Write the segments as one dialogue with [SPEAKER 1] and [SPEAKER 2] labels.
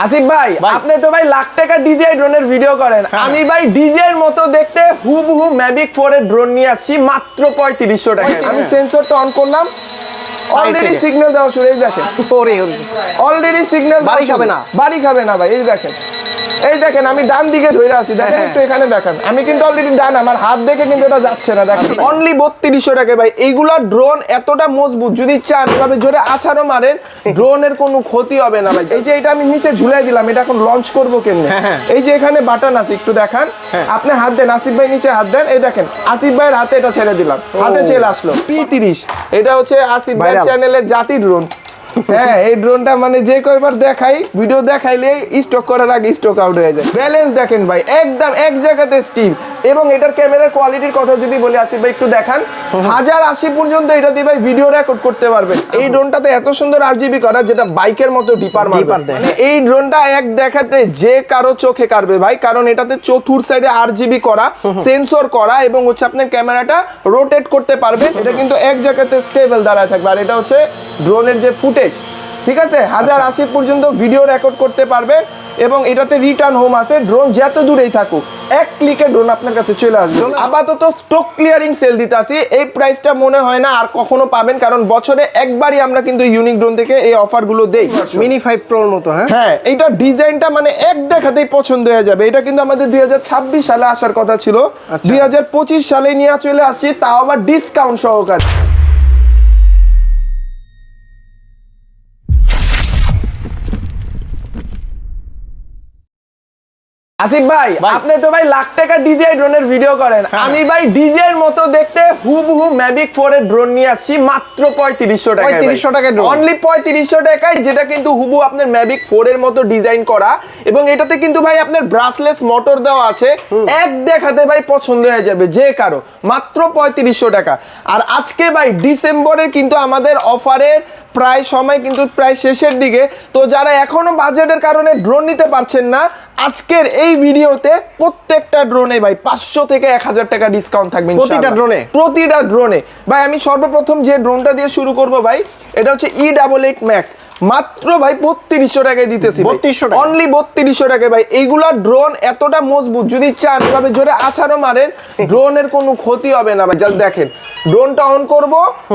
[SPEAKER 1] আসিফ ভাই আপনি তো ভাই লাখ টাকা ডিজে ড্রোনের ভিডিও করেন। আমি ভাই ডিজে এর মতো দেখতে হুবহু ম্যাভিক 4 এর ড্রোন নিয়ে আসছি মাত্র 3500 টাকায়। আমি সেন্সরটা অন করলাম, অলরেডি সিগন্যাল দেওয়া শুরু। এই দেখেন অলরেডি সিগন্যাল বাড়ি খাবে না ভাই। এই দেখেন আমি ডান দিকে ধরে আছি, দেখেন একটু এখানে দেখেন আমি কিন্তু অলরেডি ডান, আমার হাত দেখে কিন্তু এটা যাচ্ছে না। দেখেন অনলি 3200 টাকা ভাই। এইগুলা ড্রোন এতটা মজবুত, যদি চান এভাবে জোরে আছাড়ও মারেন ড্রোনের কোনো ক্ষতি হবে না ভাই। এই যে এটা আমি নিচে ঝুলাই দিলাম, এটা এখন লঞ্চ করব কেমনে? এই যে এখানে বাটন আছে, একটু দেখান। আপনি হাত দেন, আসিফ ভাই নিচে হাত দেন। এই দেখেন আসিফ ভাইয়ের হাতে এটা ছেড়ে দিলাম, হাতে চলে আসলো P30। এটা হচ্ছে আসিফ ভাই চ্যানেলের জাতি ড্রোন। হ্যাঁ, এই ড্রোনটা মানে যে কয়বার দেখাই, ভিডিও দেখাইলে স্টক করার আগে স্টক আউট হয়ে যায়। ব্যালেন্স দেখেন ভাই, একদম এক জায়গাতে স্টিল। এবং এটার ক্যামেরার কোয়ালিটির কথা যদি বলি আসিফ ভাই একটু দেখান, 1080 পর্যন্ত এটা দিয়ে ভাই ভিডিও রেকর্ড করতে পারবেন। এই ড্রোনটাতে এত সুন্দর আরজিবি করা, যেটা বাইকের মতো ডিপার মারবে। মানে এই ড্রোনটা এক দেখাতে যে কারো চোখে কাড়বে ভাই, কারণ এটাতে চতুর সাইডে আরজিবি করা, সেন্সর করা, এবং হচ্ছে আপনার ক্যামেরাটা রোটেট করতে পারবেন। এটা কিন্তু এক জায়গাতে স্টেবল দাঁড়ায় থাকবে। আর এটা হচ্ছে ড্রোনের যে ফুটেজ, ঠিক আছে, 1080 পর্যন্ত ভিডিও রেকর্ড করতে পারবেন। এবং এটাতে রিটার্ন হোম আছে, ড্রোন যত দূরেই থাকুক এক ক্লিকে ড্রোন আপনার কাছে চলে আসবে। আপাতত স্টক ক্লিয়ারিং সেল দিতেছি, এই প্রাইসটা মনে হয় না আর কখনো পাবেন, কারণ বছরে একবারই আমরা কিন্তু ইউনিক ড্রোন থেকে এই অফারগুলো দেই।
[SPEAKER 2] মিনি 5 প্রোর মতো।
[SPEAKER 1] হ্যাঁ, এইটা ডিজাইনটা মানে এক দেখাতেই পছন্দ হয়ে যাবে। এটা কিন্তু আমাদের 2026 সালে আসার কথা ছিল, 2025 সালে নিয়ে চলে আসছি, তাও আবার ডিসকাউন্ট সহকারে। আসিফ ভাই আপনি তো ভাই লাখ টাকা ডিজে ড্রোনের ভিডিও করেন। আমি ভাই ডিজে এর মতো দেখতে হুবহু ম্যাভিক 4 এর ড্রোন নিয়ে আসছি মাত্র 3500 টাকায়।
[SPEAKER 2] 3500 টাকায় ড্রোন,
[SPEAKER 1] অনলি 3500 টাকায়, যেটা কিন্তু হুবহু আপনার ম্যাভিক 4 এর মতো ডিজাইন করা। এবং এটাতে কিন্তু ভাই আপনার ব্রাসলেস মোটর দেওয়া আছে, এক দেখাতে ভাই পছন্দ হয়ে যাবে যে কারো, মাত্র 3500 টাকা। আর আজকে ভাই ডিসেম্বরের কিন্তু আমাদের অফারের প্রায় সময় কিন্তু প্রায় শেষের দিকে, তো যারা এখনো বাজেটের কারণে ড্রোন নিতে পারছেন না, আজকের এই ভিডিওতে প্রত্যেকটা ড্রোনে ভাই 500 থেকে 1000 টাকা ডিসকাউন্ট থাকবে প্রতিটা ড্রোনে ভাই। আমি সর্বপ্রথম যে ড্রোনটা দিয়ে শুরু করব ভাই, এটা হচ্ছে E88 ম্যাক্স, মাত্র ভাই 3200 টাকায় দিতেছি। অনলি 3200 টাকায় ভাই। এইগুলা ড্রোন এতটা মজবুত, যদি চান এভাবে জোরে আছাড়ও মারেন ড্রোনের কোনো ক্ষতি হবে না ভাই। জাস্ট দেখেন, ড্রোনটা অন করব,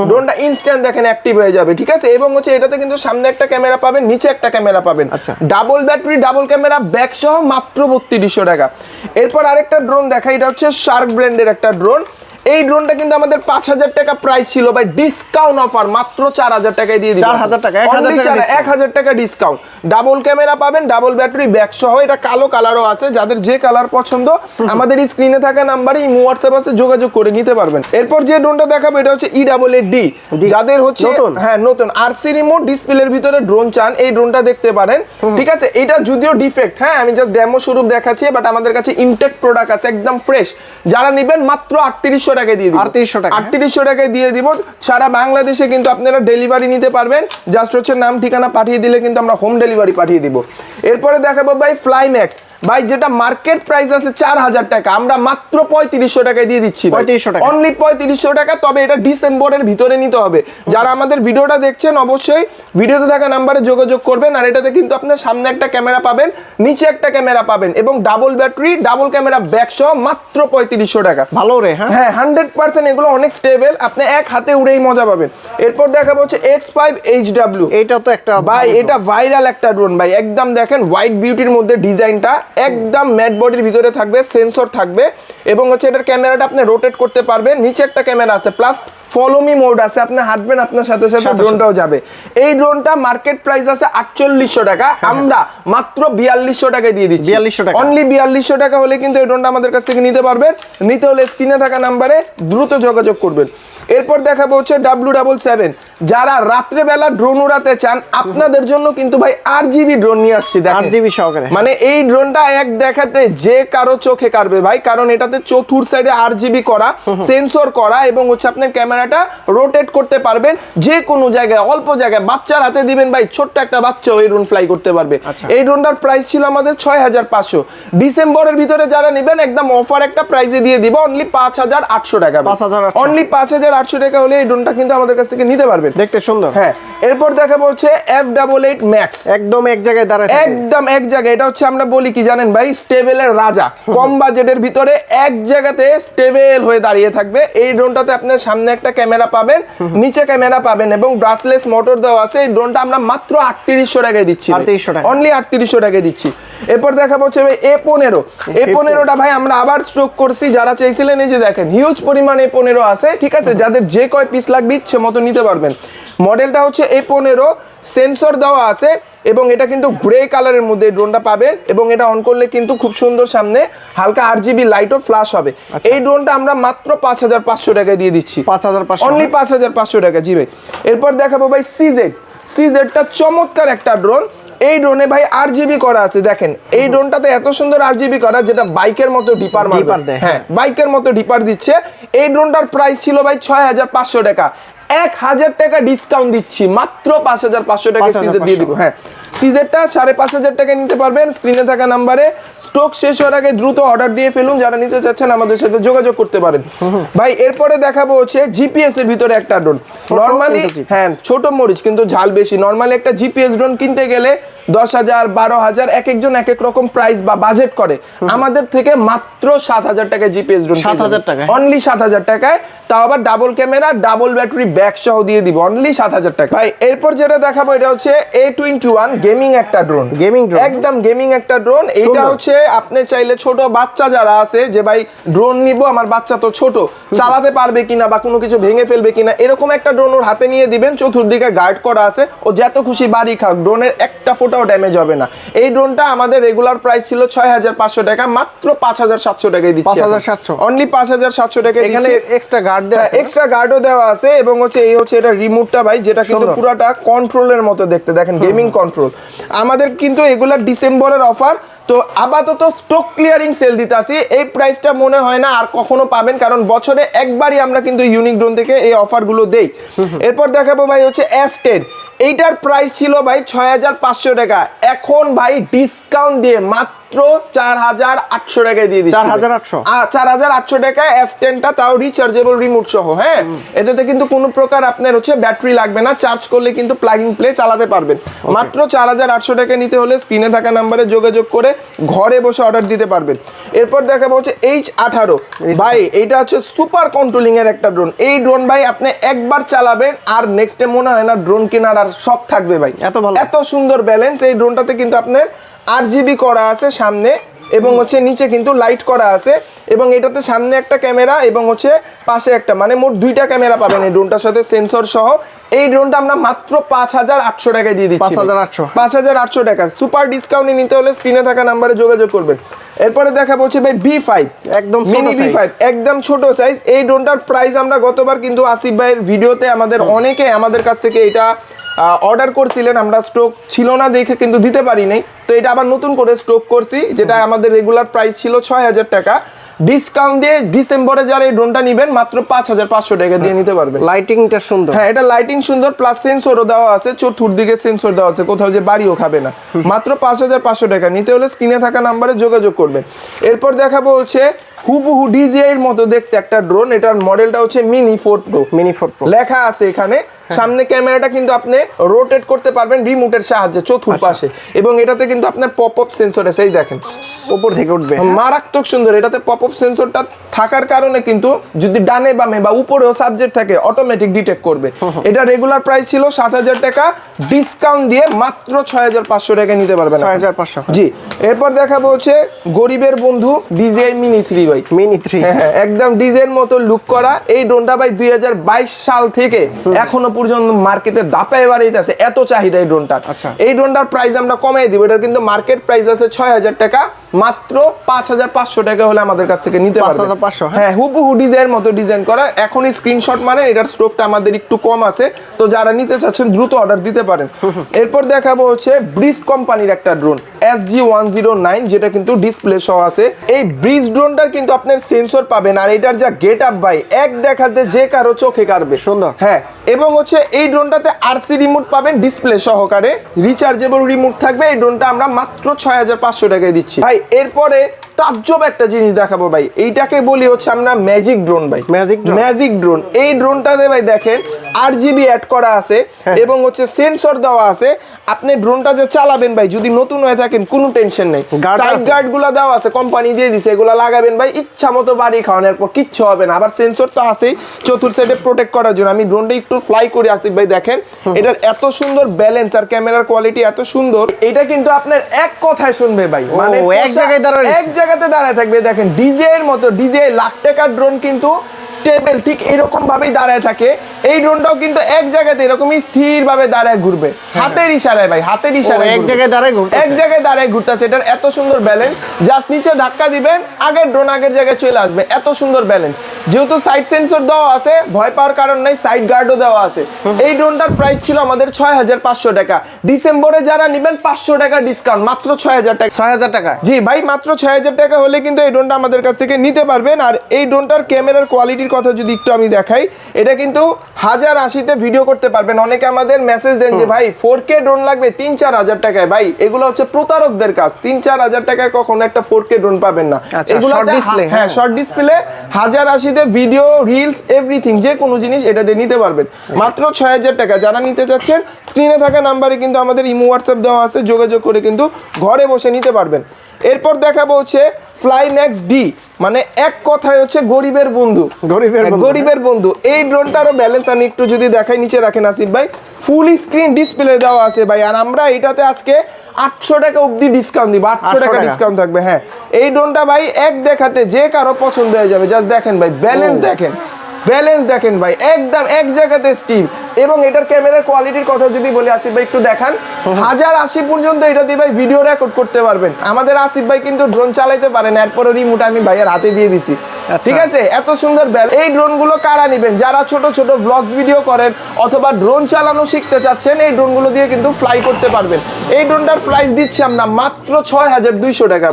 [SPEAKER 1] ড্রোনটা ইনস্ট্যান্ট দেখেন অ্যাক্টিভ হয়ে যাবে, ঠিক আছে। এবং হচ্ছে এটাতে কিন্তু সামনে একটা ক্যামেরা পাবেন, নিচে একটা ক্যামেরা পাবেন, double battery double camera back সহ, মাত্র 3200 টাকা। এরপর আরেকটা ড্রোন দেখা, এটা হচ্ছে শার্ক ব্র্যান্ডের একটা ড্রোন। এই ড্রোনটা কিন্তু আমাদের 5000 টাকা প্রাইস ছিল ভাই, ডিসকাউন্ট অফার মাত্র 4000 টাকায় দিয়ে দিই।
[SPEAKER 2] 4000 টাকা,
[SPEAKER 1] 1000 টাকা ডিসকাউন্ট। ডাবল ক্যামেরা পাবেন, ডাবল ব্যাটারি ব্যাক সহ। এটা কালো কালারও আছে, যাদের যে কালার পছন্দ আমাদের স্ক্রিনে থাকা নাম্বারে ইমো হোয়াটসঅ্যাপ আছে, যোগাযোগ করে নিতে পারবেন। এরপর যে ড্রোনটা দেখাবো এটা হচ্ছে E88D, যাদের হচ্ছে হ্যাঁ নতুন আরসি রিমোট ডিসপ্লের ভিতরে ড্রোন চান, এই ড্রোনটা দেখতে পারেন, ঠিক আছে। এটা যদিও ডিফেক্ট, হ্যাঁ আমি জাস্ট ডেমো স্বরূপ দেখাচ্ছি, বাট আমাদের কাছে ইনটেক প্রোডাক্ট আছে একদম ফ্রেশ। যারা নেবেন মাত্র 3800 টাকায় দিয়ে দিব, 3800 টাকায় দিয়ে দিব। সারা বাংলাদেশে কিন্তু আপনারা ডেলিভারি নিতে পারবেন, জাস্ট হচ্ছে নাম ঠিকানা পাঠিয়ে দিলে কিন্তু আমরা হোম ডেলিভারি পাঠিয়ে দিব। এরপরে দেখাবো ভাই ফ্লাইম্যাক্স ভাই, যেটা মার্কেট প্রাইস আছে 4000 টাকা, আমরা মাত্র 3500 টাকায় দিয়ে দিচ্ছি। অনলি 3500 টাকা। তবে এটা ডিসেম্বরের ভিতরে নিতে হবে। যারা আমাদের ভিডিওটা দেখছেন অবশ্যই ভিডিওতে থাকা নাম্বারে যোগাযোগ করবেন। আর এটাতে কিন্তু আপনার সামনে একটা ক্যামেরা পাবেন, নিচে একটা ক্যামেরা পাবেন, এবং double battery double camera back সহ, মাত্র 3500 টাকা।
[SPEAKER 2] ভালো রে,
[SPEAKER 1] হ্যাঁ 100% এগুলো অনেক স্টেবল, আপনি এক হাতে উড়েই মজা পাবেন। এরপর দেখাবো হচ্ছে X5HW।
[SPEAKER 2] এটা তো একটা
[SPEAKER 1] ভাই, এটা ভাইরাল একটা ড্রোন ভাই, একদম দেখেন হোয়াইট বিউটির মধ্যে ডিজাইনটা, একদম ম্যাট বডির ভিতরে থাকবে, সেন্সর থাকবে, এবং হচ্ছে এটার ক্যামেরাটা আপনি রোটেট করতে পারবেন। নিচে একটা ক্যামেরা আছে, প্লাস ফলো মি মোড আছে, আপনি হাঁটবেন আপনার সাথে সাথে ড্রোনটাও যাবে। এই ড্রোনটা মার্কেট প্রাইস আছে 4800 টাকা, আমরা মাত্র 4200 টাকায় দিয়ে দিচ্ছি।
[SPEAKER 2] 4200 টাকা,
[SPEAKER 1] অনলি 4200 টাকা হলে কিন্তু এই ড্রোনটা আমাদের কাছ থেকে নিতে পারবেন। নিতে হলে স্ক্রিনে থাকা নাম্বারে দ্রুত যোগাযোগ করবেন। এরপর দেখাবো হচ্ছে W77, যারা রাত্রে বেলা ড্রোন উড়াতে চান আপনাদের জন্য কিন্তু ভাই RGB ড্রোন নিয়ে আসছি।
[SPEAKER 2] RGB সহকারে,
[SPEAKER 1] মানে এই ড্রোনটা এক দেখাতে যে কারো চোখে কাড়বে ভাই, কারণ এটাতে চতুর সাইডে RGB করা, সেন্সর করা, এবং হচ্ছে আপনার ক্যামেরাটা রোটেট করতে পারবেন যে কোনো জায়গায়, অল্প জায়গায়। বাচ্চার হাতে দিবেন ভাই, ছোট্ট একটা বাচ্চাও এই ড্রোন ফ্লাই করতে পারবে। এই ড্রোনটার প্রাইস ছিল আমাদের 6500। ডিসেম্বরের ভিতরে যারা নেবেন একদম অফার একটা প্রাইসে দিয়ে দিব, অনলি 5800 টাকা। অনলি 5800 টাকা হলে এই ড্রোনটা কিন্তু আমাদের কাছ থেকে নিতে পারবেন।
[SPEAKER 2] দেখতে সুন্দর।
[SPEAKER 1] হ্যাঁ, এরপর দেখাবো হচ্ছে F88 Max।
[SPEAKER 2] একদম এক জায়গায় দাঁড়ায় থাকে।
[SPEAKER 1] একদম এক জায়গায়, এটা হচ্ছে আমরা বলি কি জানেন ভাই, স্টেবলের রাজা। কম বাজেটের ভিতরে এক জায়গাতে স্টেবল হয়ে দাঁড়িয়ে থাকবে। এই ড্রোনটাতে আপনার সামনে একটা ক্যামেরা পাবেন, নিচে ক্যামেরা পাবেন এবং ব্রাসলেস মোটর দেওয়া আছে। এই ড্রোনটা আমরা মাত্র 3800 টাকায় দিচ্ছি,
[SPEAKER 2] 3800 টাকা,
[SPEAKER 1] অনলি 3800 টাকায় দিচ্ছি। এরপর দেখাবো হচ্ছে ভাই A15টা ভাই আমরা আবার স্টক করছি, যারা চাইছিলেন এই যে দেখেন হিউজ পরিমাণ A15 আছে, ঠিক আছে, যাদের যে কয় পিস লাগবে ইচ্ছে মতো নিতে পারবেন। মডেলটা হচ্ছে A15, সেন্সর দেওয়া আছে এবং এটা কিন্তু গ্রে কালারের মধ্যে ড্রোনটা পাবেন এবং এটা অন করলে কিন্তু খুব সুন্দর সামনে হালকা RGB লাইটও ফ্ল্যাশ হবে। এই ড্রোনটা আমরা মাত্র 5500 টাকায় দিয়ে দিচ্ছি,
[SPEAKER 2] 5500,
[SPEAKER 1] অনলি 5500 টাকা। জি ভাই, এরপর দেখাবো ভাই CZ-টা চমৎকার একটা ড্রোন। এই ড্রোনে ভাই RGB করা আছে, দেখেন এই ড্রোনটাতে এত সুন্দর RGB করা যেটা বাইকের মতো ডিপার
[SPEAKER 2] দেয়।
[SPEAKER 1] হ্যাঁ, বাইকের মতো ডিপার দিচ্ছে। এই ড্রোনটার প্রাইস ছিল ভাই 6500 টাকা, 1000 টাকা ডিসকাউন্ট দিচ্ছি, মাত্র 5500 টাকা CZ দিয়ে দিব। হ্যাঁ, CZ-টা 5500 টাকা নিতে পারবেন। স্ক্রিনে থাকা নাম্বারে স্টক শেষ হওয়ার আগে দ্রুত অর্ডার দিয়ে ফেলুন, যারা নিতে চাচ্ছেন আমাদের সাথে যোগাযোগ করতে পারেন। ভাই এরপরে দেখাবো হচ্ছে GPS এর ভিতরে একটা ড্রোন। নরমালি হ্যাঁ ছোট মরিচ কিন্তু ঝাল বেশি। নরমালি একটা GPS ড্রোন কিনতে গেলে 10,000 12,000 এক একজন এক এক রকম প্রাইস বা বাজেট করে। আমাদের থেকে মাত্র 7000 টাকায় GPS ড্রোন,
[SPEAKER 2] 7000 টাকায়,
[SPEAKER 1] অনলি 7000 টাকায়, তাও আবার double camera double battery back সহ দিয়ে দিব, অনলি 7000 টাকা। ভাই এরপর যেটা দেখাবো এটা হচ্ছে A21 গেমিং একটা ড্রোন, একদম গেমিং একটা ড্রোন। এইটা হচ্ছে আপনি চাইলে ছোট বাচ্চা যারা আছে যে ভাই ড্রোন নিব, আমার বাচ্চা তো ছোট, চালাতে পারবে কিনা বা কোনো কিছু ভেঙে ফেলবে কিনা, এরকম একটা ড্রোন ওর হাতে নিয়ে দিবেন। চতুর্দিকে গার্ড করা আছে, ও যত খুশি বাড়ি খাক, ড্রোনের একটা ফোটাও ড্যামেজ হবে না। এই ড্রোনটা আমাদের রেগুলার প্রাইস ছিল 6500 টাকা, মাত্র 5700 টাকায় দিচ্ছি,
[SPEAKER 2] 5700,
[SPEAKER 1] অনলি 5700 টাকায় দিচ্ছি।
[SPEAKER 2] এক্সট্রা গার্ড দেওয়া আছে,
[SPEAKER 1] এক্সট্রা গার্ডও দেওয়া আছে এবং হচ্ছে এই হচ্ছে এটা রিমোটটা ভাই, যেটা কিন্তু পুরাটা কন্ট্রোলের মতো দেখতে, দেখেন গেমিং কন্ট্রোল। আমাদের কিন্তু এগুলা ডিসেম্বরের অফার, তো আপাতত স্টক ক্লিয়ারিং সেল দিতে আসি। এই প্রাইসটা মনে হয় না আর কখনো পাবেন, কারণ বছরে একবারই আমরা কিন্তু ইউনিক ড্রোন থেকে এই অফারগুলো দেই। এরপর দেখাবো ভাই হচ্ছে S10। এইটার প্রাইস ছিল ভাই 6500 টাকা, এখন ভাই ডিসকাউন্ট দিয়ে মাত্র 4800 টাকায় দিয়ে দিচ্ছি। 4800 টাকায় S10টা, তাও রিচার্জেবল রিমোট সহ। হ্যাঁ, এটাতে কিন্তু কোনো প্রকার আপনার হচ্ছে ব্যাটারি লাগবে না, চার্জ করলে কিন্তু প্লাগিং প্লে চালাতে পারবেন। মাত্র 4800 টাকা নিতে হলে স্ক্রিনে থাকা নাম্বারে যোগাযোগ করে ঘরে বসে অর্ডার দিতে পারবেন। এরপর দেখাবো হচ্ছে H18 ভাই, এইটা হচ্ছে সুপার কন্ট্রোলিং এর একটা ড্রোন। এই ড্রোন ভাই আপনি একবার চালাবেন আর নেক্সট ডে মনে হয় না ড্রোন কেনার আর শখ থাকবে ভাই,
[SPEAKER 2] এত ভালো,
[SPEAKER 1] এত সুন্দর ব্যালেন্স। এই ড্রোনটাতে কিন্তু আপনার RGB করা আছে সামনে এবং হচ্ছে নিচে কিন্তু লাইট করা আছে এবং এটাতে সামনে একটা ক্যামেরা এবং হচ্ছে পাশে একটা, মানে মোট 2টা ক্যামেরা পাবেন এই ড্রোনটার সাথে, সেন্সর সহ। এই ড্রোনটা আমরা মাত্র 5800 টাকায় দিয়ে দিচ্ছি, 5800 টাকার সুপার ডিসকাউন্টে নিতে হলে স্ক্রিনে থাকা নাম্বারে যোগাযোগ করবেন। এরপরে দেখাবো হচ্ছে ভাই B5,
[SPEAKER 2] একদম
[SPEAKER 1] মিনি B5, একদম ছোট সাইজ। এই ড্রোনটার প্রাইস আমরা গতবার কিন্তু আসিফ ভাইয়ের ভিডিওতে আমাদের অনেকে আমাদের কাছ থেকে এটা অর্ডার করছিলেন, আমরা স্টক ছিল না দেখে কিন্তু দিতে পারি নাই, তো এটা আবার নতুন করে স্টক করছি, যেটা আমাদের রেগুলার প্রাইস ছিল 6000 টাকা। ডিসকাউন্ট দিয়ে ডিসেম্বরে যারা এই ড্রোনটা নেবেন মাত্র 5500 টাকা দিয়ে নিতে পারবেন।
[SPEAKER 2] লাইটিংটা সুন্দর,
[SPEAKER 1] হ্যাঁ এটা লাইটিং সুন্দর, প্লাস সেন্সরও দেওয়া আছে, চতুর্দিকে সেন্সর দেওয়া আছে, কোথাও যে বাড়িও খাবে না। মাত্র 5500 টাকা নিতে হলে স্ক্রিনে থাকা নাম্বারে যোগাযোগ করবেন। এরপর দেখাবো হচ্ছে হুবহু DJI এর মতো দেখতে একটা ড্রোন। এটার মডেলটা হচ্ছে মিনি 4 প্রো, লেখা আছে এখানে। সামনে ক্যামেরাটা কিন্তু আপনি রোটেট করতে পারবেন রিমোটের সাহায্যে চতুর্পাশে, এবং এটাতে কিন্তু আপনার পপ আপ সেন্সর আছে, এই দেখেন
[SPEAKER 2] উপর থেকে উঠবে,
[SPEAKER 1] মারাত্মক সুন্দর। এটাতে পপ আপ সেন্সরটা থাকার কারণে কিন্তু যদি ডানে বামে বা উপরেও সাবজেক্ট থাকে অটোমেটিক ডিটেক্ট করবে। এটা রেগুলার প্রাইস ছিল 7000 টাকা, ডিসকাউন্ট দিয়ে মাত্র 6500 টাকা নিতে পারবেন,
[SPEAKER 2] 6500।
[SPEAKER 1] জি। এরপর দেখাবো হচ্ছে গরিবের বন্ধু DJI Mini 3 ভাই,
[SPEAKER 2] মিনি 3,
[SPEAKER 1] হ্যাঁ একদম ডিজাইন মতো লুক করা। এই ড্রোনটা ভাই 2022 সাল থেকে এখনো পর্যন্ত মার্কেটে দাপায় বাড়াইতেছে, এত চাহিদা এই ড্রোনটার। এই ড্রোনটার প্রাইস আমরা কমাই দিব, এটার কিন্তু মার্কেট প্রাইস আছে 6000 টাকা, মাত্র 5500 টাকা হলে আমাদের কাছ থেকে নিতে পারবেন।
[SPEAKER 2] 5500,
[SPEAKER 1] হ্যাঁ হুবহু ডিজাইনের মতো ডিজাইন করা। এখনই স্ক্রিনশট মানে এটার স্টকটা আমাদের একটু কম আছে, তো যারা নিতে চাচ্ছেন দ্রুত অর্ডার দিতে পারেন। এরপর দেখাবো হচ্ছে ব্রিজ কোম্পানির একটা ড্রোন SG-109, যেটা কিন্তু ডিসপ্লে সহ আছে। এই ব্রিজ ড্রোনটার কিন্তু আপনার সেন্সর পাবেন, আর এটার যা গেট আপ ভাই, এক দেখাতে যে কারো চোখে কাড়বে,
[SPEAKER 2] সুন্দর।
[SPEAKER 1] হ্যাঁ, এবং হচ্ছে এই ড্রোনটাতে RC রিমোট পাবেন ডিসপ্লে সহকারে, রিচার্জেবল রিমোট থাকবে। এই ড্রোনটা আমরা মাত্র 6500 টাকায় দিচ্ছি ভাই। এরপরে তাজ্জব একটা জিনিস দেখাবো ভাই, এইটাকে বলি হচ্ছে আমরা ম্যাজিক ড্রোন ভাই। ম্যাজিক ড্রোন, এই ড্রোনটাতে ভাই দেখেন RGB অ্যাড করা আছে এবং হচ্ছে সেন্সর দেওয়া আছে। আপনি ড্রোনটা যে চালাবেন ভাই, যদি নতুন হয়ে থাকেন কোনো টেনশন নেই, সাইড গার্ড গুলো দেওয়া আছে, কোম্পানি দিয়ে দিছে, এগুলো লাগাবেন ভাই ইচ্ছা মতো বাড়ি খাওয়ানোর পর কিচ্ছু হবে না। আবার সেন্সর তো আছেই চতুর্থ সাইডে প্রোটেক্ট করার জন্য। আমি ড্রোনটা একটু ফ্লাই করে আসি ভাই, দেখেন এটার এত সুন্দর ব্যালেন্স আর ক্যামেরার কোয়ালিটি এত সুন্দর। এটা কিন্তু আপনার এক কথায় শুনবে ভাই, মানে
[SPEAKER 2] এক
[SPEAKER 1] জায়গাতে দাঁড়ায় থাকবে। দেখেন ডিজে এর মতো, ডিজে লাখ টাকার ড্রোন কিন্তু স্টেবল ঠিক এরকম ভাবেই দাঁড়ায় থাকে। এই ড্রোনটাও কিন্তু এক জায়গাতে এরকমই স্থির ভাবে দাঁড়ায় ঘুরবে, হাতের ইশারায় ভাই, হাতের ইশারায়
[SPEAKER 2] এক জায়গায়
[SPEAKER 1] দাঁড়ায় ঘুরতেছে। এটার এত সুন্দর ব্যালেন্স, জাস্ট নিচে ধাক্কা দিবেন আগের ড্রোন আগের জায়গায় চলে আসবে, এত সুন্দর ব্যালেন্স। যেহেতু সাইড সেন্সর দেওয়া আছে, ভয় পাওয়ার কারণ নাই, সাইড গার্ডও দেওয়া আছে। এই ড্রোনটার প্রাইস ছিল আমাদের 6500 টাকা। ডিসেম্বরে যারা নেবেন 500 টাকা ডিসকাউন্ট, মাত্র 6000 টাকা।
[SPEAKER 2] 6000 টাকা,
[SPEAKER 1] জি ভাই, মাত্র 6000 টাকা হলে কিন্তু এই ড্রোনটা আমাদের কাছ থেকে নিতে পারবেন। আর এই ড্রোনটার ক্যামেরার কোয়ালিটির কথা যদি একটু আমি দেখাই, এটা কিন্তু 1080তে ভিডিও করতে পারবেন। অনেকে আমাদের মেসেজ দেন যে ভাই 4K ড্রোন লাগবে 3-4 হাজার টাকায়। ভাই এগুলো হচ্ছে প্রতারকদের কাজ, 3-4 হাজার টাকায় কখনো একটা 4K ড্রোন পাবেন না। এগুলো হ্যাঁ শর্ট ডিসপ্লে 1080তে ভিডিও, রিলস, এভরিথিং, যে কোনো জিনিস এটা দিয়ে নিতে পারবেন মাত্র 6000 টাকা। যারা নিতে চাচ্ছেন স্ক্রিনে থাকা নাম্বারে কিন্তু আমাদের ইমো হোয়াটসঅ্যাপ দেওয়া আছে, যোগাযোগ করে কিন্তু ঘরে বসে নিতে পারবেন। এরপর দেখাবো হচ্ছে ফ্লাইম্যাক্স ডি, মানে এক কথায় হচ্ছে গরিবের বন্ধু, গরিবের বন্ধু। এই ড্রোনটারও ব্যালেন্স আমি একটু যদি দেখাই, নিচে রাখেন আসিফ ভাই, ফুল স্ক্রিন ডিসপ্লে দেওয়া আছে ভাই। আর আমরা এটাতে আজকে 800 টাকা অবধি ডিসকাউন্ট দিব, 800 টাকা ডিসকাউন্ট থাকবে। হ্যাঁ, এই ড্রোনটা ভাই এক দেখাতে যে কারো পছন্দ হয়ে যাবে। জাস্ট দেখেন ভাই, ব্যালেন্স দেখেন ভাই, একদম এক জায়গাতে স্টিল। এবং এটার ক্যামেরার কোয়ালিটির কথা যদি বলি আসিফ ভাই একটু দেখান, 1080 পর্যন্ত এটা দিয়ে ভাই ভিডিও রেকর্ড করতে পারবেন। আমাদের আসিফ ভাই কিন্তু ড্রোন চালাইতে পারেন, এরপর রিমোট আমি ভাইয়ের হাতে দিয়ে দিছি, ঠিক আছে? এত সুন্দর এই ড্রোনগুলো কারা নেবেন? যারা ছোট ছোট ব্লগ ভিডিও করেন অথবা ড্রোন চালানো শিখতে চাচ্ছেন, এই ড্রোনগুলো দিয়ে কিন্তু ফ্লাই করতে পারবেন। এই ড্রোনটার প্রাইস দিচ্ছি আমরা মাত্র 6200 টাকা,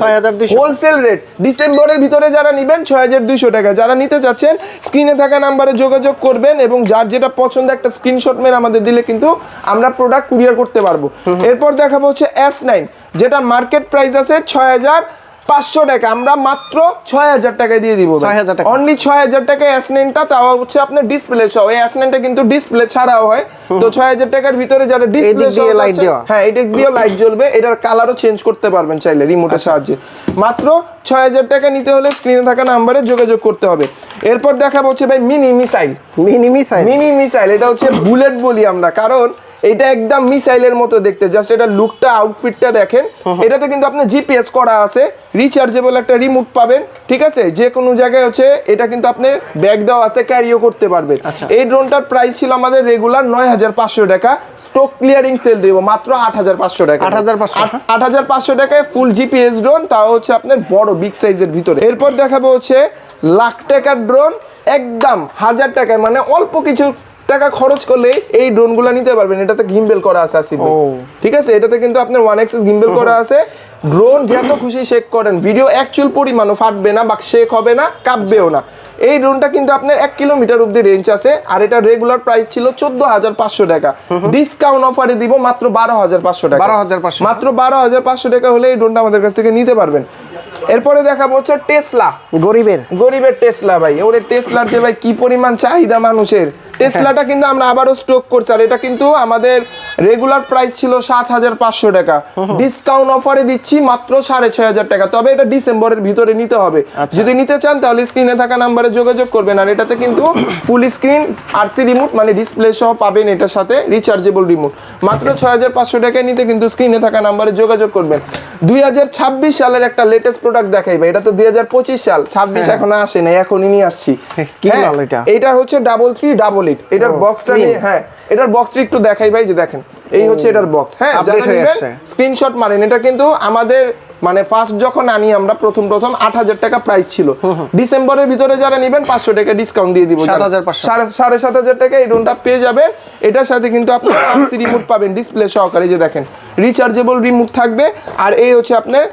[SPEAKER 1] হোলসেল রেট। ডিসেম্বরের ভিতরে যারা নেবেন 6200 টাকা। যারা নিতে চাচ্ছেন স্ক্রিনে থাকা নাম্বারে যোগাযোগ করবেন এবং যার যেটা পছন্দ একটা স্ক্রিনশট মেরে আমাদের দিলে কিন্তু আমরা প্রোডাক্ট কুরিয়ার করতে পারবো। এরপর দেখাবো হচ্ছে S9, যেটা মার্কেট প্রাইস আছে 6500 টাকা, আমরা মাত্র 6000 টাকায় দিয়ে দিব। অনলি 6000 টাকায় S9টা, তাও হচ্ছে আপনার ডিসপ্লে সহ। এই S9টা কিন্তু ডিসপ্লে ছাড়াও হয়। তো 6000 টাকার ভিতরে যারা ডিসপ্লে সহ, হ্যাঁ এটা দিয়ে লাইট জ্বলবে, এটার কালারও চেঞ্জ করতে পারবেন চাইলে রিমোটের সাহায্যে। মাত্র 6000 টাকা নিতে হলে স্ক্রিনে থাকা নাম্বারে যোগাযোগ করতে হবে। এরপর দেখাবো হচ্ছে ভাই মিনি মিসাইল। এটা হচ্ছে বুলেট বলি আমরা, কারণ এটা একদম মিসাইলের মতো দেখতে। জাস্ট এটা লুকটা, আউটফিটটা দেখেন। এটাতে কিন্তু আপনি জিপিএস করা আছে, রিচার্জেবল একটা রিমোট পাবেন, ঠিক আছে? যে কোনো জায়গায় হচ্ছে এটা কিন্তু আপনি ব্যাগ দেওয়া আছে, ক্যারিও করতে পারবেন। এই ড্রোনটার প্রাইস ছিল আমাদের রেগুলার 9500 টাকা, স্টক ক্লিয়ারিং সেল দেব মাত্র 8500 টাকা। 8500 টাকায় ফুল জিপিএস ড্রোন, তাও হচ্ছে আপনার বড় বিগ সাইজের ভিতরে। এরপর দেখাবো হচ্ছে লাখ টাকার ড্রোন, একদম 1000 টাকায়, মানে অল্প কিছু টাকা খরচ করলে এই ড্রোনগুলো নিতে পারবেন। এটাতে গিম্বেল করা আছে আসিফ ভাই, ঠিক আছে? এটাতে কিন্তু আপনার 1 axis গিম্বেল করা আছে। ড্রোন যত খুশি শেক করেন, ভিডিও অ্যাকচুয়াল পরিমাণও ফাটবে না বা শেক হবে না, কাঁপবেও না। এই ড্রোনটা কিন্তু আপনার 1 কিলোমিটার অবধি রেঞ্জ আছে। আর এটা রেগুলার প্রাইস ছিল 14500 টাকা, ডিসকাউন্ট অফারে দিব মাত্র 12500 টাকা। মাত্র 12500 টাকা হলে এই ড্রোনটা আমাদের কাছ থেকে নিতে পারবেন। এরপরে দেখাবো হচ্ছে টেসলা, গরিবের টেসলা ভাই। ওরে টেসলার যে ভাই কি পরিমাণ চাহিদা মানুষের, টেসলাটা কিন্তু আমরা আবারও স্টক করছি। আর এটা কিন্তু আমাদের রেগুলার প্রাইস ছিল 7500 টাকা, ডিসকাউন্ট অফারে দিচ্ছি মাত্র 6500 টাকা। তবে এটা ডিসেম্বরের ভিতরে নিতে হবে। যদি নিতে চান তাহলে স্ক্রিনে থাকা নাম্বারে যোগাযোগ করবেন। আর এটাতে কিন্তু ফুল স্ক্রিন আরসি রিমোট, মানে ডিসপ্লে সহ পাবেন, এটার সাথে রিচার্জেবল রিমোট। মাত্র 6500 টাকায় নিতে কিন্তু স্ক্রিনে থাকা নাম্বারে যোগাযোগ করবেন। 2026 সালের একটা লেটেস্ট প্রোডাক্ট দেখাই ভাই। এটা তো 2025 সাল, 26 এখনো আসে নাই, এখনই নিয়ে আসছি। এটা হচ্ছে 3388। এটার বক্সটা নিয়ে, হ্যাঁ এটার বক্সটা একটু দেখাই ভাই, যে দেখেন এই হচ্ছে এটার বক্স। হ্যাঁ, যারা নেবেন স্ক্রিনশট মারেন। এটা কিন্তু আমাদের মানে ফার্স্ট যখন আনি আমরা প্রথম 8000 টাকা প্রাইস ছিল। ডিসেম্বরের ভিতরে যারা নেবেন 500 টাকা ডিসকাউন্ট দিয়ে দিব, 7500 টাকা এই ড্রোনটা পেয়ে যাবেন। এটার সাথে কিন্তু আপনি আরসি রিমোট পাবেন ডিসপ্লে সহকারে, যে দেখেন রিচার্জেবল রিমোট থাকবে। আর এই হচ্ছে আপনার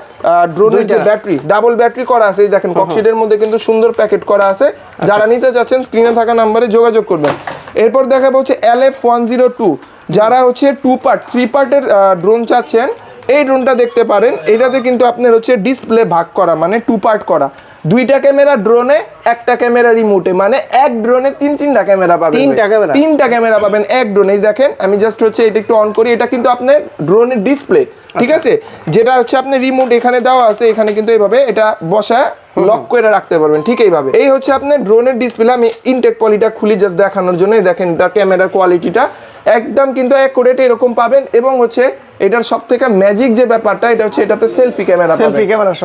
[SPEAKER 1] ড্রোনের যে ব্যাটারি, ডাবল ব্যাটারি করা আছে, এই দেখেন ককশিটের মধ্যে কিন্তু সুন্দর প্যাকেট করা আছে। যারা নিতে চাচ্ছেন স্ক্রিনে থাকা নাম্বারে যোগাযোগ করবেন। এরপর দেখাবো হচ্ছে LF102, যারা হচ্ছে 2 পার্ট 3 পার্টের ড্রোন চাচ্ছেন, এই ড্রোনটা দেখতে পারেন, এটাতে কিন্তু আপনার হচ্ছে ডিসপ্লে ভাগ করা, মানে 2 পার্ট করা। 2টা ক্যামেরা ড্রোনে, একটা ক্যামেরা রিমোটে, মানে এক ড্রোনে 3টা ক্যামেরা পাবেন। 3টা ক্যামেরা পাবেন এক ড্রোনে। দেখেন আমি জাস্ট হচ্ছে এটা একটু অন করি, এটা কিন্তু আপনার ড্রোনের ডিসপ্লে, ঠিক আছে? যেটা হচ্ছে আপনার রিমোট এখানে দেওয়া আছে, এখানে কিন্তু এইভাবে এটা বসা লক করে রাখতে পারবেন, ঠিক এইভাবে। এই হচ্ছে আপনার ড্রোনের ডিসপ্লে। আমি ইনটেক পলিটা খুলি জাস্ট দেখানোর জন্য। দেখেন এটা ক্যামেরার কোয়ালিটিটা একদম কিন্তু অ্যাকুরেট এরকম পাবেন। এবং হচ্ছে এটার সবথেকে ম্যাজিক যে ব্যাপারটা, এটা হচ্ছে এটাতে সেলফি ক্যামেরা পাবেন।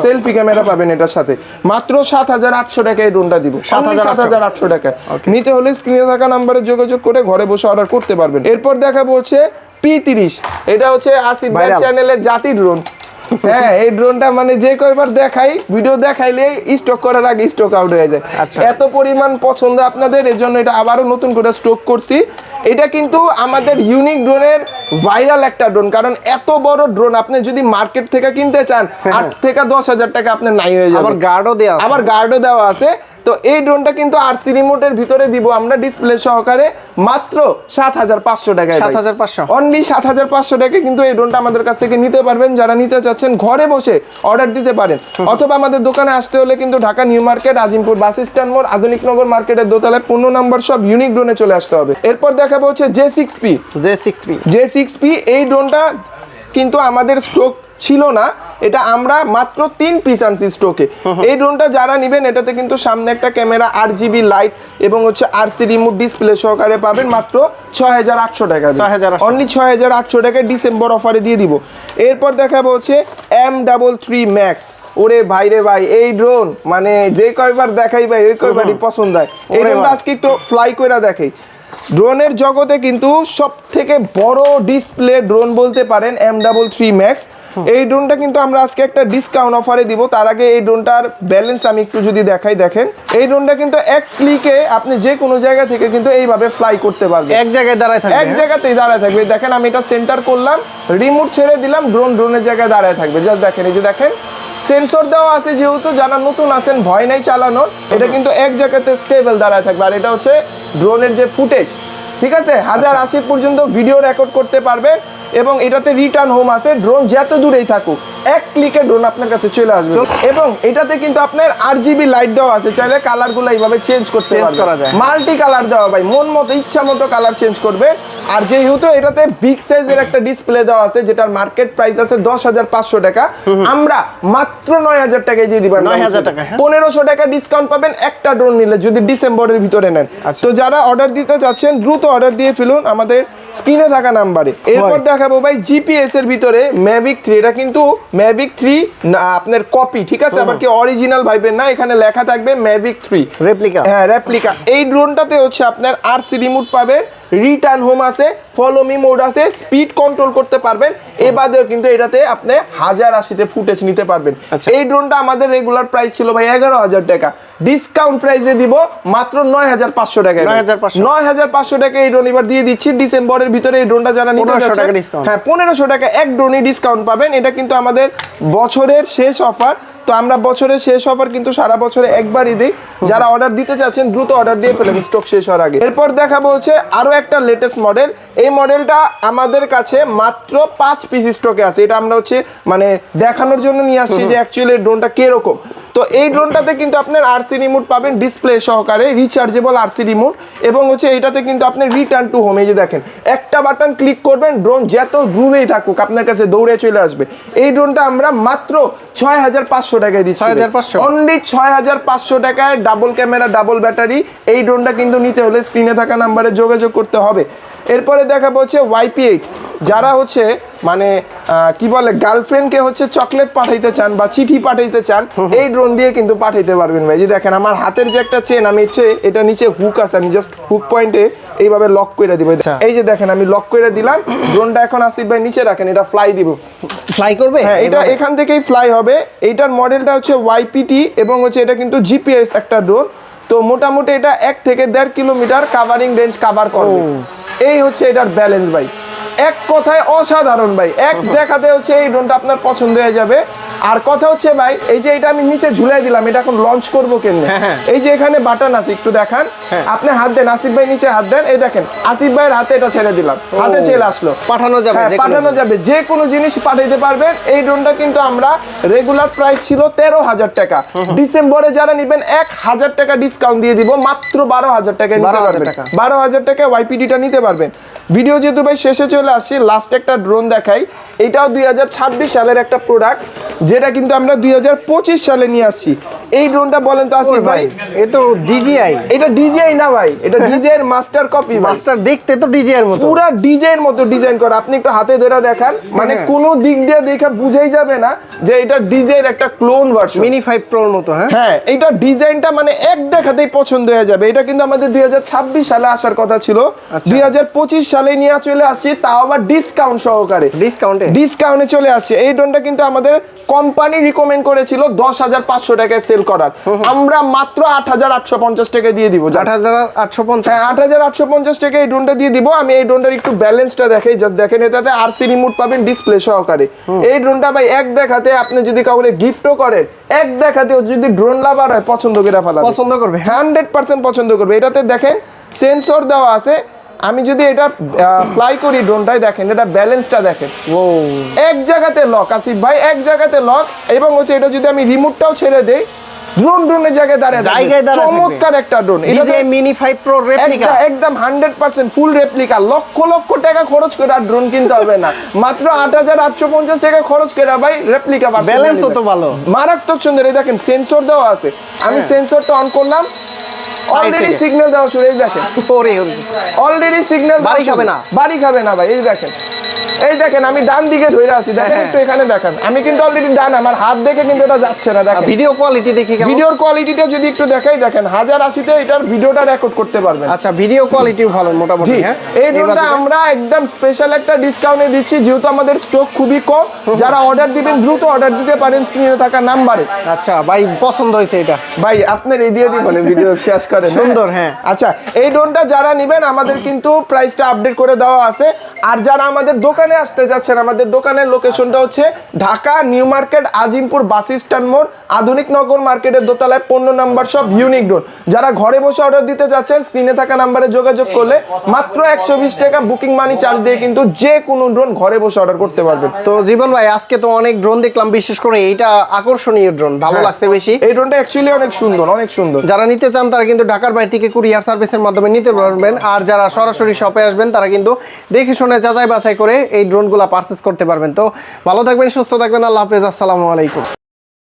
[SPEAKER 1] সেলফি ক্যামেরা পাবেন এটার সাথে। মাত্র 7,800 টাকায় এই ড্রোনটা দিব। 7,800 টাকা। নিতে হলে স্ক্রিনে থাকা নম্বরে যোগাযোগ করে ঘরে বসে অর্ডার করতে পারবেন। এরপর দেখাবো হচ্ছে P30। এটা হচ্ছে আসিফ ভাই চ্যানেলের জাতি ড্রোন। হ্যাঁ, এই ড্রোনটা মানে যে কয়বার দেখাই, ভিডিও দেখাইলে স্টক করার আগে স্টক আউট হয়ে যায়। এত পরিমাণ পছন্দ আপনাদের, এর জন্য এটা আবারও নতুন করে স্টক করছি। এটা কিন্তু আমাদের ইউনিক ড্রোনের ভাইরাল একটা ড্রোন, কারণ এত বড় ড্রোন আপনি যদি মার্কেট থেকে কিনতে চান 8 থেকে 10,000 টাকা আপনার নাই হয়ে যাবে। আবার গার্ডও দেওয়া আছে। তো এই ড্রোনটা কিন্তু আরসি রিমোটের ভিতরে দিব আমরা ডিসপ্লে সহকারে মাত্র 7,500 টাকায়।
[SPEAKER 2] 7,500
[SPEAKER 1] অনলি 7,500 টাকায় কিন্তু এই ড্রোনটা আমাদের কাছ থেকে নিতে পারবেন। যারা নিতে চাচ্ছেন ঘরে বসে অর্ডার দিতে পারেন, অথবা আমাদের দোকানে আসতে হলে কিন্তু Dhaka new market, Azimpur bus stand মোড়, আধুনিক নগর মার্কেটের দোতলায় 15 নম্বর সব ইউনিক ড্রোনে চলে আসতে হবে। এরপর দেখাবো হচ্ছে J6P। এই ড্রোনটা কিন্তু আমাদের স্টক ছিল না, এটা আমরা মাত্র 3 পিস আনছি স্টকে। এই ড্রোনটা যারা নেবেন, এটাতে কিন্তু সামনে একটা ক্যামেরা, RGB লাইট এবং হচ্ছে আরসি রিমোট ডিসপ্লে সহকারে পাবেন মাত্র 6,800 টাকা। অনলি 6,800 টাকায় ডিসেম্বর অফারে দিয়ে দিব। এরপর দেখাবো হচ্ছে M33 Max। ওরে ভাই রে ভাই, এই ড্রোন মানে যে কয়বার দেখাই ভাই ওই কয়বারই পছন্দ হয়। এই ড্রোনটা আজকে একটু ফ্লাই করে দেখাই। ড্রোনের জগতে কিন্তু সব থেকে বড় ডিসপ্লে ড্রোন বলতে পারেন M33 Max। এই ড্রোনটা কিন্তু আমরা আজকে একটা ডিসকাউন্ট অফারে দিব। তার আগে এই ড্রোনটার ব্যালেন্স আমি একটু যদি দেখাই, দেখেন এই ড্রোনটা কিন্তু এক ক্লিকে আপনি যে কোনো জায়গা থেকে কিন্তু এইভাবে ফ্লাই করতে পারবেন।
[SPEAKER 2] এক জায়গায় দাঁড়ায় থাকবে,
[SPEAKER 1] এক জায়গাতেই দাঁড়ায় থাকবে। দেখেন আমি এটা সেন্টার করলাম, রিমোট ছেড়ে দিলাম, ড্রোনের জায়গায় দাঁড়ায় থাকবে। জাস্ট দেখেন, এই যে দেখেন সেন্সর দেওয়া আছে, যেহেতু যারা নতুন আছেন ভয় নাই চালানোর, এটা কিন্তু এক জায়গাতে স্টেবল দাঁড়ায় থাকবে। আর এটা হচ্ছে ড্রোনের যে ফুটেজ, ঠিক আছে, 1080 পর্যন্ত ভিডিও রেকর্ড করতে পারবেন। এবং এটাতে রিটার্ন হোম আছে, ড্রোন যত দূরেই থাকুক এক ক্লিকে ড্রোন আপনার কাছে চলে আসবে। এবং এটাতে কিন্তু আপনার RGB লাইট দেওয়া আছে, চাইলে কালারগুলো এইভাবে চেঞ্জ করতে পারবেন। মাল্টি কালার দেওয়া ভাই, মন মতো ইচ্ছা মতো কালার চেঞ্জ করবে। আর যেহেতু এটাতে বিগ সাইজের একটা ডিসপ্লে দেওয়া আছে, যেটার মার্কেট প্রাইস আছে 10,500 টাকা, আমরা মাত্র 9,000 টাকায় দিয়ে দিবেন।
[SPEAKER 2] 9,000 টাকা,
[SPEAKER 1] 1500 টাকা ডিসকাউন্ট পাবেন একটা ড্রোন নিলে, যদি ডিসেম্বরের ভিতরে নেন। তো যারা অর্ডার দিতে চাচ্ছেন দ্রুত অর্ডার দিয়ে ফেলুন আমাদের স্ক্রিনে থাকা নাম্বারে। এরপর দেখাবো ভাই জিপিএস এর ভিতরে Mavic 3। এটা কিন্তু Mavic 3 আপনার কপি, ঠিক আছে, আবার কি অরিজিনাল ভাইবেন না, এখানে লেখা থাকবে Mavic 3
[SPEAKER 2] রেপ্লিকা।
[SPEAKER 1] হ্যাঁ, রেপ্লিকা। এই ড্রোনটাতে হচ্ছে আপনার আরসি রিমোট পাবেন, রিটার্ন হোম আছে, ফলো মি মোড আছে, স্পিড কন্ট্রোল করতে পারবেন। এ বাদেও কিন্তু এটাতে আপনি 1080 ফুটেজ নিতে পারবেন। এই ড্রোনটা আমাদের রেগুলার প্রাইস ছিল ভাই 11,000 টাকা, ডিসকাউন্ট প্রাইসে দিব মাত্র 9,500 টাকায়। 9,500 টাকা এই ড্রোন এবার দিয়ে দিচ্ছি ডিসেম্বরের ভিতরে। এই ড্রোনটা যারা নিতে চাচ্ছেন, হ্যাঁ 1500 টাকা এক ড্রোনই ডিসকাউন্ট পাবেন। এটা কিন্তু আমাদের বছরের শেষ অফার। তো আমরা বছরের শেষ অফার কিন্তু সারা বছরে একবারই দিই। যারা অর্ডার দিতে চাচ্ছেন দ্রুত অর্ডার দিয়ে ফেলেন স্টক শেষ হওয়ার আগে। এরপর দেখাবো হচ্ছে আরো একটা লেটেস্ট মডেল। এই মডেলটা আমাদের কাছে মাত্র 5 পিস স্টকে আছে। এটা আমরা হচ্ছে মানে দেখানোর জন্য নিয়ে আসছি যে অ্যাকচুয়ালি ড্রোনটা কিরকম। তো এই ড্রোনটাতে কিন্তু আপনার আরসি রিমোট পাবেন ডিসপ্লে সহকারে, রিচার্জেবল আরসি রিমোট। এবং হচ্ছে এটাতে কিন্তু আপনি রিটার্ন টু হোম, এই যে দেখেন একটা বাটন ক্লিক করবেন, ড্রোন যত দূরেই থাকুক আপনার কাছে দৌড়ে চলে আসবে। এই ড্রোনটা আমরা মাত্র 6,500 টাকায় দিচ্ছি। অনলি 6,500 টাকায় ডাবল ক্যামেরা, ডাবল ব্যাটারি। এই ড্রোনটা কিন্তু নিতে হলে স্ক্রিনে থাকা নাম্বারে যোগাযোগ করতে হবে। এরপরে দেখাবো হচ্ছে YP8। যারা হচ্ছে মানে কি বলে গার্লফ্রেন্ডকে হচ্ছে চকলেট পাঠাইতে চান বা চিঠি পাঠাইতে চান, এই ড্রোন দিয়ে কিন্তু পাঠাইতে পারবেন ভাই। যে দেখেন আমার হাতের যে একটা চেন, আমি এটা নিচে হুক আছে, আমি জাস্ট হুক পয়েন্টে এইভাবে লক করে দিব। এই যে দেখেন আমি লক করে দিলাম, ড্রোনটা এখন আসিফ ভাই নিচে রাখেন, এটা ফ্লাই দিব।
[SPEAKER 2] ফ্লাই করবে,
[SPEAKER 1] হ্যাঁ এটা এখান থেকেই ফ্লাই হবে। এইটার মডেলটা হচ্ছে YPT এবং হচ্ছে এটা কিন্তু GPS একটা ড্রোন। তো মোটামুটি এটা 1 থেকে 1.5 কিলোমিটার কাভারিং রেঞ্জ কাভার করবে। এই হচ্ছে এটার ব্যালেন্স ভাই। এক কথায় অসাধারণ ভাই, এক দেখাতে হচ্ছে এই ড্রোনটা আপনার পছন্দ হয়ে যাবে। আর কথা হচ্ছে ভাই, এই যে এটা আমি নিচে ঝুলাই দিলাম, এটা এখন লঞ্চ করবো কেমনে? এই যে এখানে বাটন আছে, একটু দেখান, আপনি হাত দেন, আসিফ ভাই নিচে হাত দেন, এই দেখেন আসিফ ভাইয়ের হাতে এটা ছেড়ে দিলাম, হাতে চলে আসলো,
[SPEAKER 2] পাঠানো যাবে,
[SPEAKER 1] হ্যাঁ, পাঠানো যাবে, যে কোনো জিনিস পাঠাইতে পারবেন। এই ড্রোনটা কিন্তু আমরা রেগুলার প্রাইস ছিল 13,000 টাকা, ডিসেম্বরে যারা নিবেন 1,000 টাকা ডিসকাউন্ট দিয়ে দিব, মাত্র 12,000 টাকা নিতে পারবেন। 12,000 টাকা ওয়াইপিডিটা নিতে পারবেন। ভিডিও যেহেতু ভাই শেষে চলে আসছে, লাস্ট একটা ড্রোন দেখাই। এটাও 2026 সালের একটা প্রোডাক্ট, যেটা কিন্তু আমরা 2025 সালে নিয়ে আসছি। এই ড্রোনটা বলেন তো আসিফ ভাই,
[SPEAKER 2] এ তো ডিজিআই।
[SPEAKER 1] এটা ডিজিআই না ভাই, এটা ডিজিআই এর মাস্টার কপি।
[SPEAKER 2] মাস্টার দেখতে তো ডিজিআই এর মতো,
[SPEAKER 1] পুরো ডিজাইন মতো ডিজাইন করা। আপনি একটু হাতে ধরে দেখান, মানে কোনো দিক দিয়ে দেখে বুঝাই যাবে না যে এটা ডিজাইন একটা ক্লোন ভার্সন,
[SPEAKER 2] মিনি 5 প্রোর মতো।
[SPEAKER 1] হ্যাঁ, এটা ডিজাইনটা মানে এক দেখাতেই পছন্দ হয়ে যাবে। এটা কিন্তু আমাদের 2026 সালে আসার কথা ছিল, 2025 সালে নিয়ে চলে আসছি, তাও আবার ডিসকাউন্ট সহকারে। ডিসকাউন্টে চলে আসছে। এই ড্রোনটা কিন্তু আমাদের কোম্পানি রিকমেন্ড করেছিল 10,500 টাকায় সেল করার, আমরা মাত্র 8,850 টাকা দিয়ে দিব।
[SPEAKER 2] 8,850,
[SPEAKER 1] হ্যাঁ, 8,850 টাকা এই ড্রোনটা দিয়ে দিব। আমি এই ড্রোনটার একটু ব্যালেন্সটা দেখাই, জাস্ট দেখেন, এটাতে আরসি রিমোট পাবেন ডিসপ্লে সহকারে। এই ড্রোনটা ভাই এক দেখাতে আপনি যদি কাউকে গিফটও করেন, এক দেখাতে যদি ড্রোন লাভার হয় পছন্দ করে ফেলা,
[SPEAKER 2] পছন্দ করবে,
[SPEAKER 1] 100% পছন্দ করবে। এটাতে দেখেন সেন্সর দেওয়া আছে। আমি যদি এটা ফ্লাই করি ড্রোনটাই দেখেন, এটা ব্যালেন্সটা দেখেন, এক জায়গাতে লক আসিফ ভাই, এক জায়গাতে লক। এবং হচ্ছে এটা যদি আমি রিমোটটাও ছেড়ে দেই, ড্রোনের জায়গায় দাঁড়ায় চমৎকার একটা ড্রোন। এটা
[SPEAKER 2] মিনি 5 প্রো রেপ্লিকা,
[SPEAKER 1] একদম 100% ফুল রেপ্লিকা। লক্ষ লক্ষ টাকা খরচ করে আর ড্রোন কিনতে হবে না, মাত্র 8,850 টাকা খরচ করে ভাই রেপ্লিকা।
[SPEAKER 2] ব্যালেন্সও তো ভালো,
[SPEAKER 1] মারাত্মক সুন্দর। এই দেখেন সেন্সর দেওয়া আছে, আমি সেন্সরটা অন করলাম, অলরেডি সিগন্যাল দেওয়া শুরু। এই দেখেন অলরেডি সিগন্যাল, বাড়ি খাবে না ভাই। এই দেখেন, এই দেখেন আমি ডান দিকে ধরে আছি, দেখেন একটু এখানে দেখেন, আমি কিন্তু অলরেডি ডান, আমার হাত দেখে কিন্তু এটা যাচ্ছে না। দেখেন
[SPEAKER 2] ভিডিও কোয়ালিটি দেখি,
[SPEAKER 1] ভিডিওর কোয়ালিটিটা যদি একটু দেখাই, দেখেন 1080-তে এটার ভিডিওটা রেকর্ড করতে পারবেন।
[SPEAKER 2] আচ্ছা, ভিডিও কোয়ালিটি ভালো মোটামুটি।
[SPEAKER 1] এই ড্রোনটা আমরা একদম স্পেশাল একটা ডিসকাউন্টে দিচ্ছি, যেহেতু আমাদের স্টক খুবই কম। যারা অর্ডার দিবেন দ্রুত অর্ডার দিতে পারেন স্ক্রিনে থাকা নাম্বারে।
[SPEAKER 2] আচ্ছা ভাই, পছন্দ হয়েছে এটা
[SPEAKER 1] ভাই, আপনার এই দিয়ে দিব ভিডিও শেষ করেন।
[SPEAKER 2] সুন্দর, হ্যাঁ।
[SPEAKER 1] আচ্ছা, এই ড্রোনটা যারা নেবেন আমাদের কিন্তু প্রাইসটা আপডেট করে দেওয়া আছে। আর যারা আমাদের দোকানে আসতে যাচ্ছেন, আমাদের দোকানের লোকেশনটা হচ্ছে Dhaka new market, Azimpur bus stand মোড়, আধুনিক নগর মার্কেটের দোতলায় 15 নম্বর শপ, ইউনিক ড্রোন। যারা ঘরে বসে অর্ডার দিতে যাচ্ছেন, স্ক্রিনে থাকা নাম্বারে যোগাযোগ করলে মাত্র 120 টাকা বুকিং মানি চার্জ দিয়ে কিন্তু যে কোনো ড্রোন ঘরে বসে অর্ডার করতে পারবেন।
[SPEAKER 2] তো জীবন ভাই, আজকে তো অনেক ড্রোন দেখলাম, বিশেষ করে এইটা আকর্ষণীয় ড্রোন, ভালো লাগছে বেশি।
[SPEAKER 1] এই ড্রোনটা অ্যাকচুয়ালি অনেক সুন্দর, অনেক সুন্দর।
[SPEAKER 2] যারা নিতে চান তারা কিন্তু ঢাকার বাইরে থেকে কুরিয়ার সার্ভিসের মাধ্যমে নিতে পারবেন। আর যারা সরাসরি শপে আসবেন তারা কিন্তু দেখে শুনে যাচাই বাছাই করে এই ড্রোনগুলো পারচেজ করতে পারবেন। তো ভালো থাকবেন, সুস্থ থাকবেন, আল্লাহ হাফেজ, আসসালামু আলাইকুম।